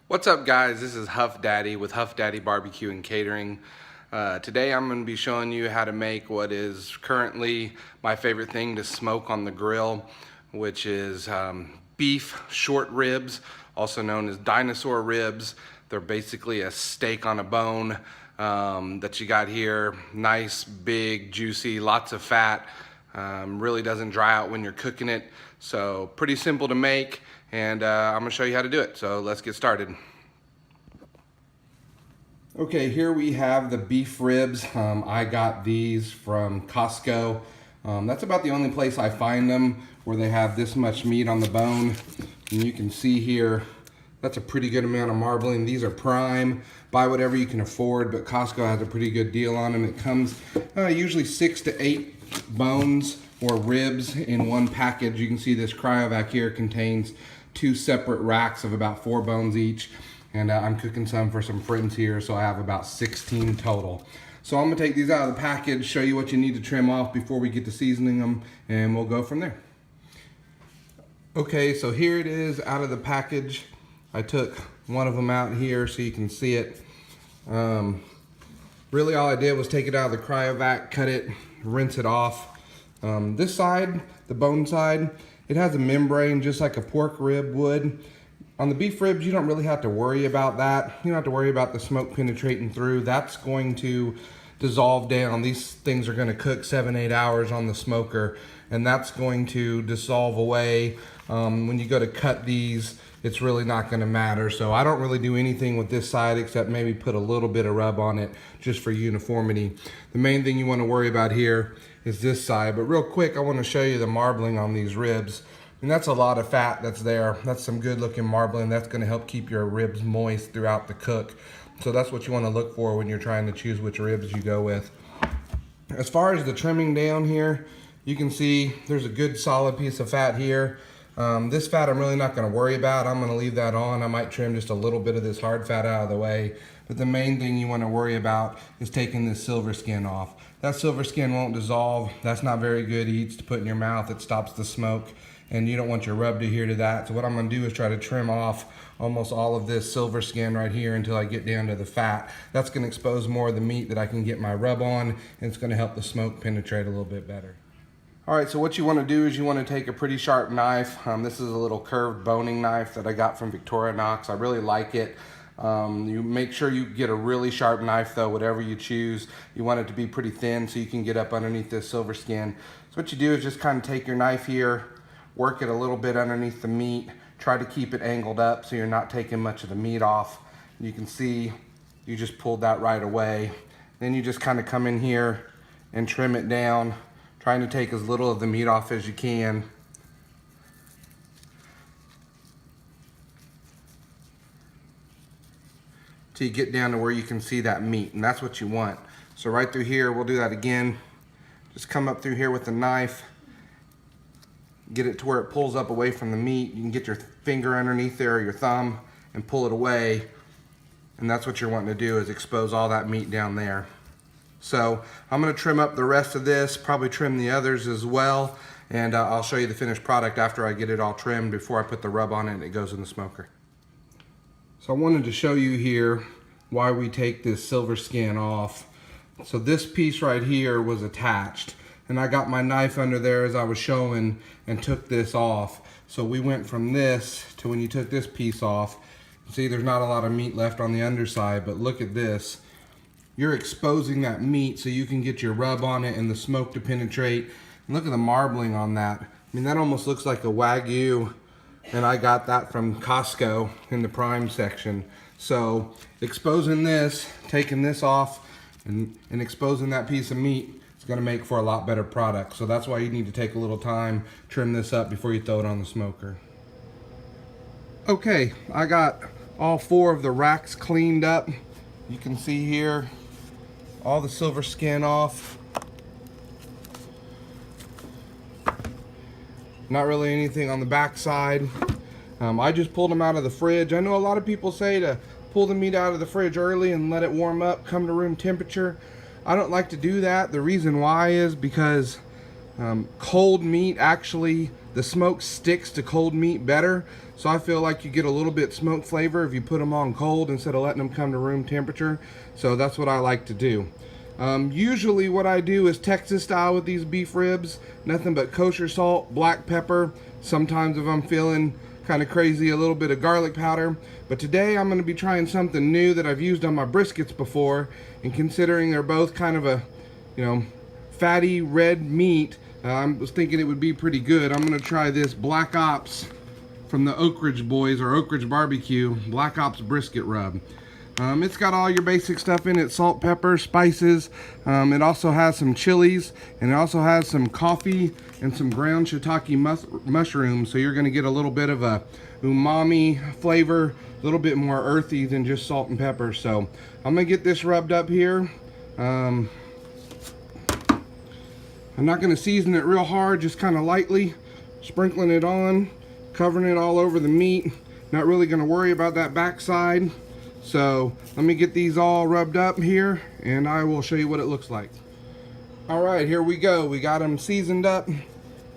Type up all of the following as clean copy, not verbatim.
What's up, guys? This is HuffDaddy with HuffDaddybbq and Catering. Today I'm going to be showing you how to make what is currently my favorite thing to smoke on the grill, which is beef short ribs, also known as dinosaur ribs. They're basically a steak on a bone that you got here. Nice, big, juicy, lots of fat. Really doesn't dry out when you're cooking it. So pretty simple to make, and I'm gonna show you how to do it. So let's get started. Okay, here we have the beef ribs. I got these from Costco. That's about the only place I find them where they have this much meat on the bone. And you can see here, that's a pretty good amount of marbling. These are prime. Buy whatever you can afford, but Costco has a pretty good deal on them. It comes usually 6 to 8 bones or ribs in one package. You can see this cryovac here contains 2 separate racks of about 4 bones each. And I'm cooking some for some friends here, so I have about 16 total. So I'm gonna take these out of the package, show you what you need to trim off before we get to seasoning them, and we'll go from there. Okay, so here it is out of the package. I took one of them out here so you can see it. Really all I did was take it out of the cryovac, cut it, rinse it off. This side, the bone side, it has a membrane just like a pork rib would. On the beef ribs, you don't really have to worry about that. You don't have to worry about the smoke penetrating through. That's going to dissolve down. These things are going to cook 7-8 hours on the smoker, and that's going to dissolve away. When you go to cut these, it's really not going to matter. So I don't really do anything with this side except maybe put a little bit of rub on it just for uniformity. The main thing you want to worry about here is this side. But real quick, I want to show you the marbling on these ribs. And that's a lot of fat that's there. That's some good looking marbling. That's going to help keep your ribs moist throughout the cook. So that's what you want to look for when you're trying to choose which ribs you go with. As far as the trimming down here, you can see there's a good solid piece of fat here. This fat I'm really not going to worry about. I'm going to leave that on. I might trim just a little bit of this hard fat out of the way. But the main thing you want to worry about is taking this silver skin off. That silver skin won't dissolve. That's not very good eats to put in your mouth. It stops the smoke, and you don't want your rub to adhere to that. So what I'm going to do is try to trim off almost all of this silver skin right here until I get down to the fat. That's going to expose more of the meat that I can get my rub on, and it's going to help the smoke penetrate a little bit better. All right, so what you want to do is you want to take a pretty sharp knife. This is a little curved boning knife that I got from Victorinox. I really like it. You make sure you get a really sharp knife though, whatever you choose. You want it to be pretty thin so you can get up underneath this silver skin. So what you do is just kind of take your knife here, work it a little bit underneath the meat, try to keep it angled up so you're not taking much of the meat off. You can see you just pulled that right away. Then you just kind of come in here and trim it down, trying to take as little of the meat off as you can. Till you get down to where you can see that meat, and that's what you want. So right through here, we'll do that again. Just come up through here with the knife, get it to where it pulls up away from the meat. You can get your finger underneath there or your thumb and pull it away. And that's what you're wanting to do, is expose all that meat down there. So I'm gonna trim up the rest of this, probably trim the others as well. And I'll show you the finished product after I get it all trimmed before I put the rub on it and it goes in the smoker. So I wanted to show you here why we take this silver skin off. So this piece right here was attached, and I got my knife under there as I was showing and took this off. So we went from this to when you took this piece off. See, there's not a lot of meat left on the underside, but look at this. You're exposing that meat so you can get your rub on it and the smoke to penetrate. And look at the marbling on that. I mean, that almost looks like a Wagyu, and I got that from Costco in the prime section. So exposing this, taking this off, and exposing that piece of meat, going to make for a lot better product. So that's why you need to take a little time, trim this up before you throw it on the smoker. Okay, I got all 4 of the racks cleaned up. You can see here all the silver skin off. Not really anything on the back side. I just pulled them out of the fridge. I know a lot of people say to pull the meat out of the fridge early and let it warm up, come to room temperature. I don't like to do that. The reason why is because cold meat actually the smoke sticks to cold meat better. So I feel like you get a little bit smoke flavor if you put them on cold instead of letting them come to room temperature. So that's what I like to do. Usually what I do is Texas style with these beef ribs. Nothing but kosher salt, black pepper. Sometimes if I'm feeling kind of crazy, a little bit of garlic powder. But today I'm going to be trying something new that I've used on my briskets before. And considering they're both kind of a, fatty red meat, I was thinking it would be pretty good. I'm going to try this Black Ops from the Oakridge boys, or Oakridge Barbecue, Black Ops brisket rub. It's got all your basic stuff in it, salt, pepper, spices. It also has some chilies, and it also has some coffee and some ground shiitake mushrooms. So you're gonna get a little bit of a umami flavor, a little bit more earthy than just salt and pepper. So I'm gonna get this rubbed up here. I'm not gonna season it real hard, just kind of lightly, sprinkling it on, covering it all over the meat. Not really gonna worry about that backside. So let me get these all rubbed up here and I will show you what it looks like. All right, here we go. We got them seasoned up.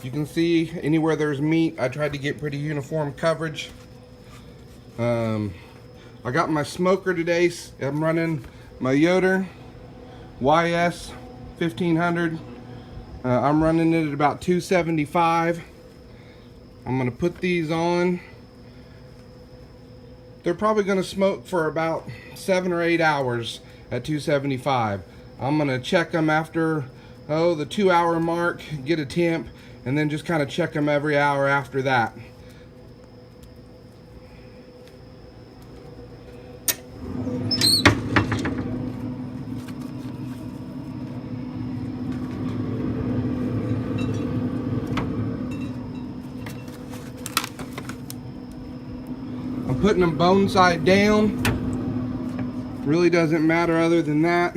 You can see anywhere there's meat, I tried to get pretty uniform coverage. I got my smoker today. I'm running my Yoder YS 1500. I'm running it at about 275. I'm gonna put these on. They're probably going to smoke for about 7 or 8 hours at 275. I'm going to check them after the 2-hour mark, get a temp, and then just kind of check them every hour after that. I'm putting them bone side down. Really doesn't matter other than that.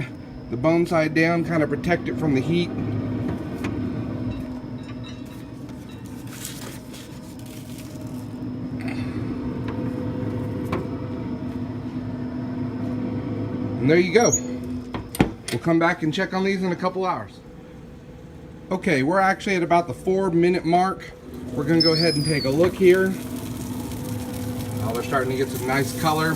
The bone side down, kind of protect it from the heat. And there you go. We'll come back and check on these in a couple hours. Okay, we're actually at about the 4-minute mark. We're gonna go ahead and take a look here. They're starting to get some nice color.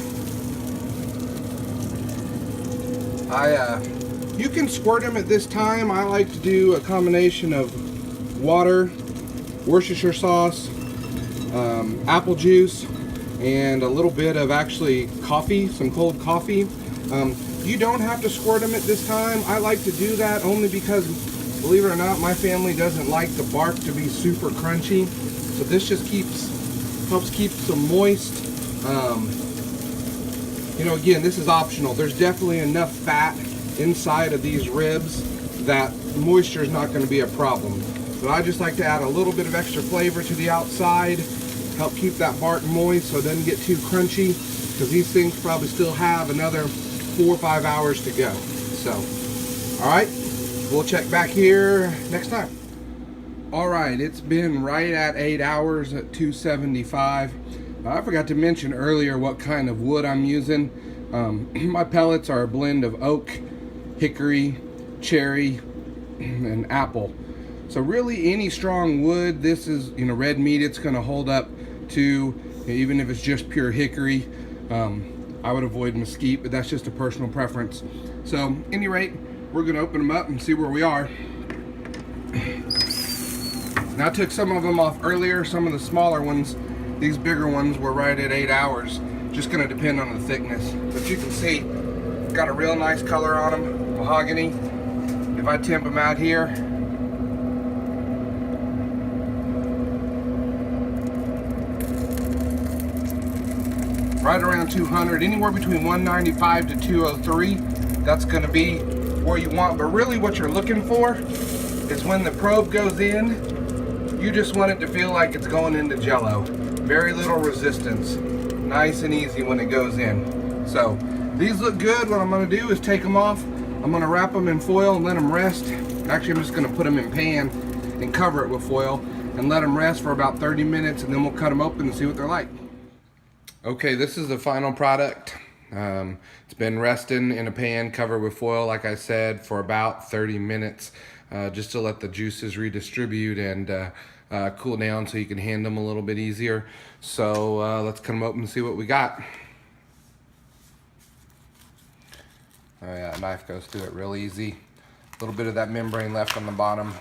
You can squirt them at this time. I like to do a combination of water, Worcestershire sauce, apple juice, and a little bit of actually coffee, some cold coffee. You don't have to squirt them at this time. I like to do that only because, believe it or not, my family doesn't like the bark to be super crunchy. So this just helps keep some moist. Again, this is optional. There's definitely enough fat inside of these ribs that moisture is not going to be a problem. But I just like to add a little bit of extra flavor to the outside, help keep that bark moist so it doesn't get too crunchy, because these things probably still have another 4 or 5 hours to go. So, all right, we'll check back here next time. All right, it's been right at 8 hours at 275. I forgot to mention earlier what kind of wood I'm using. My pellets are a blend of oak, hickory, cherry, and apple. So really any strong wood, this is, red meat, it's gonna hold up to, even if it's just pure hickory. I would avoid mesquite, but that's just a personal preference. So at any rate, we're gonna open them up and see where we are. Now I took some of them off earlier, some of the smaller ones. These bigger ones were right at 8 hours. Just gonna depend on the thickness. But you can see, got a real nice color on them, mahogany. If I temp them out here, right around 200, anywhere between 195 to 203, that's gonna be where you want. But really what you're looking for is when the probe goes in, you just want it to feel like it's going into Jello. Very little resistance. Nice and easy when it goes in. So these look good. What I'm gonna do is take them off. I'm gonna wrap them in foil and let them rest. Actually, I'm just gonna put them in pan and cover it with foil and let them rest for about 30 minutes, and then we'll cut them open and see what they're like. Okay, this is the final product. It's been resting in a pan covered with foil, like I said, for about 30 minutes, just to let the juices redistribute and cool down so you can hand them a little bit easier. So let's cut them open and see what we got. Oh yeah, knife goes through it real easy. A little bit of that membrane left on the bottom.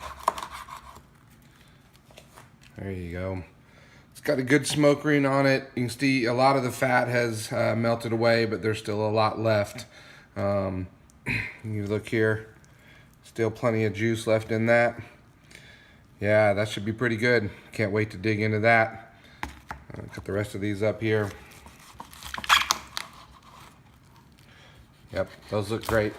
There you go. It's got a good smoke ring on it. You can see a lot of the fat has melted away, but there's still a lot left. You look here, still plenty of juice left in that. Yeah, that should be pretty good. Can't wait to dig into that. Cut the rest of these up here. Yep, those look great.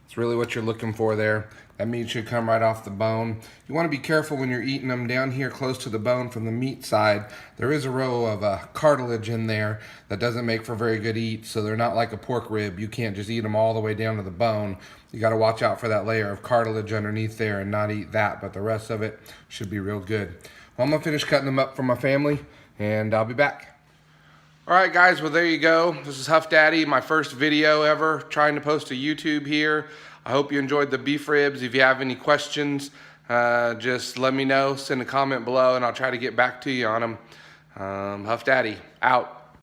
It's really what you're looking for there. That meat should come right off the bone. You want to be careful when you're eating them. Down here close to the bone from the meat side, there is a row of cartilage in there that doesn't make for very good eat, so they're not like a pork rib. You can't just eat them all the way down to the bone. You got to watch out for that layer of cartilage underneath there and not eat that, but the rest of it should be real good. Well, I'm going to finish cutting them up for my family, and I'll be back. Alright guys, well there you go. This is Huff Daddy, my first video ever, trying to post to YouTube here. I hope you enjoyed the beef ribs. If you have any questions, just let me know. Send a comment below and I'll try to get back to you on them. Huff Daddy, out.